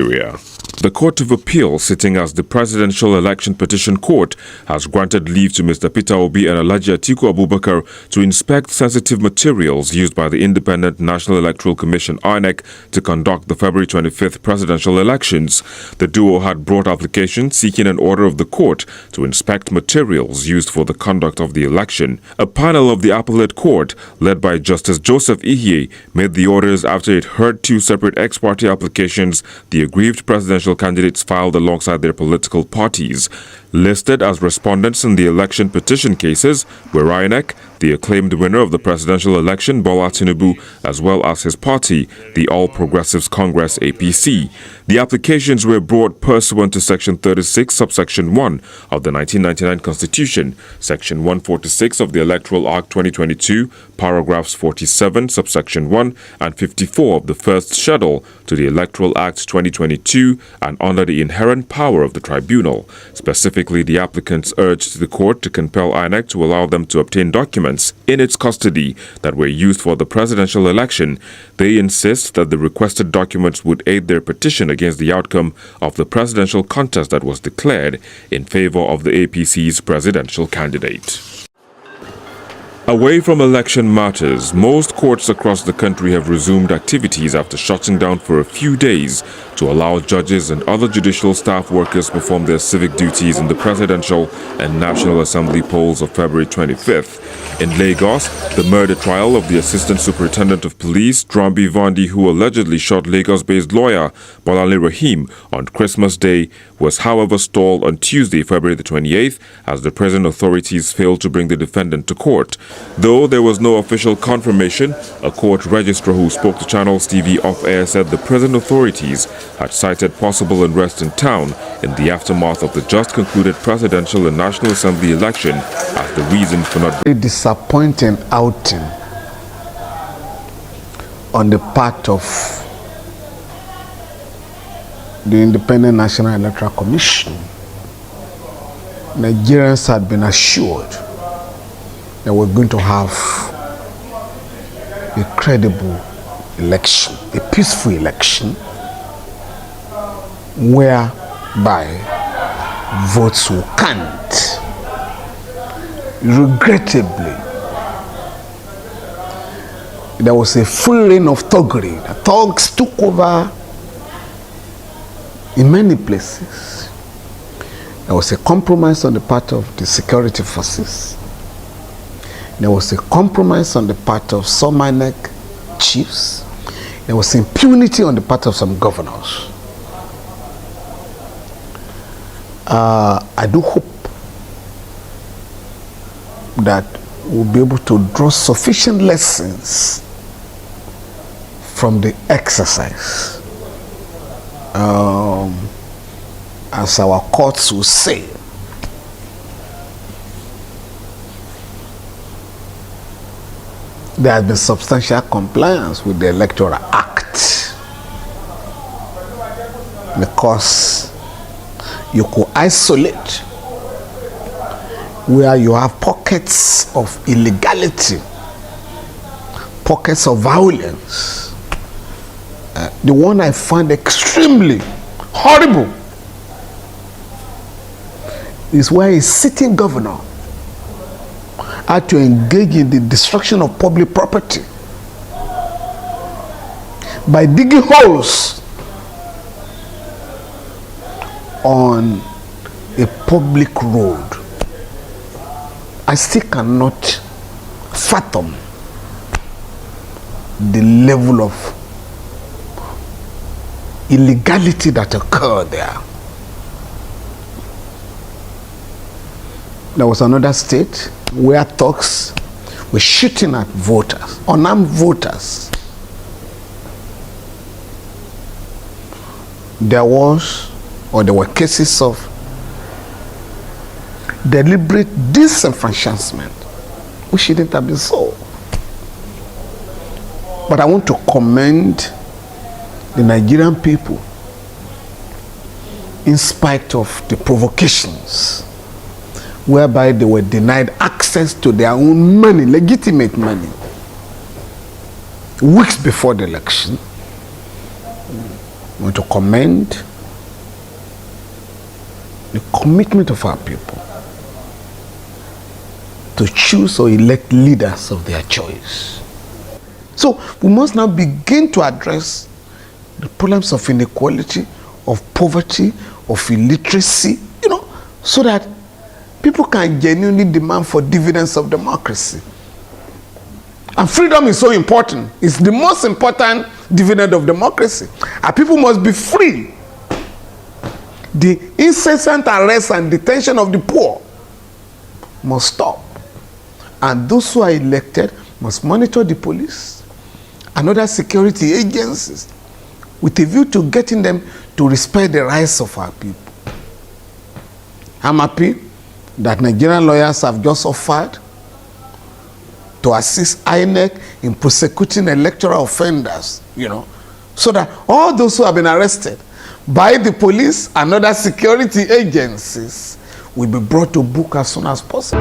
The Court of Appeal, sitting as the Presidential Election Petition Court, has granted leave to Mr. Peter Obi and Alhaji Atiku Abubakar to inspect sensitive materials used by the Independent National Electoral Commission (INEC) to conduct the February 25th presidential elections. The duo had brought applications seeking an order of the court to inspect materials used for the conduct of the election. A panel of the appellate court, led by Justice Joseph Ihie, made the orders after it heard two separate ex-parte applications the aggrieved presidential candidates filed alongside their political parties. Listed as respondents in the election petition cases were INEC, the acclaimed winner of the presidential election, Bola Tinubu, as well as his party, the All Progressives Congress (APC). The applications were brought pursuant to Section 36, subsection 1 of the 1999 Constitution, Section 146 of the Electoral Act 2022, paragraphs 47, subsection 1 and 54 of the First Schedule to the Electoral Act 2022, and under the inherent power of the tribunal. Specifically, the applicants urged the court to compel INEC to allow them to obtain documents in its custody that were used for the presidential election. They insist that the requested documents would aid their petition against the outcome of the presidential contest that was declared in favor of the APC's presidential candidate. Away from election matters, most courts across the country have resumed activities after shutting down for a few days to allow judges and other judicial staff workers perform their civic duties in the presidential and National Assembly polls of February 25th. In Lagos, the murder trial of the Assistant Superintendent of Police, Drambi Vandi, who allegedly shot Lagos-based lawyer Bolale Rahim on Christmas Day, was however stalled on Tuesday, February the 28th, as the prison authorities failed to bring the defendant to court. Though there was no official confirmation, a court registrar who spoke to Channels TV off-air said the prison authorities had cited possible unrest in town in the aftermath of the just concluded presidential and National Assembly election as the reason for not... A disappointing outing on the part of the Independent National Electoral Commission. Nigerians had been assured that we're going to have a credible election, a peaceful election, whereby votes will count. Regrettably, there was a full reign of thuggery. The thugs took over in many places. There was a compromise on the part of the security forces. There was a compromise on the part of some INEC chiefs. There was impunity on the part of some governors. I do hope that we'll be able to draw sufficient lessons from the exercise. As our courts will say, there has been substantial compliance with the Electoral Act, because you could isolate where you have pockets of illegality, pockets of violence. The one I find extremely horrible is where a sitting governor had to engage in the destruction of public property by digging holes on a public road. I still cannot fathom the level of illegality that occurred there. There was another state where thugs were shooting at voters, unarmed voters. There were cases of deliberate disenfranchisement, which shouldn't have been so. But I want to commend the Nigerian people, in spite of the provocations, whereby they were denied access to their own money, legitimate money, weeks before the election. I want to commend the commitment of our people to choose or elect leaders of their choice. So we must now begin to address the problems of inequality, of poverty, of illiteracy, so that people can genuinely demand for dividends of democracy. And freedom is so important. It's the most important dividend of democracy. And people must be free. The incessant arrest and detention of the poor must stop. And those who are elected must monitor the police and other security agencies with a view to getting them to respect the rights of our people. I'm happy that Nigerian lawyers have just offered to assist INEC in prosecuting electoral offenders, so that all those who have been arrested by the police and other security agencies will be brought to book as soon as possible.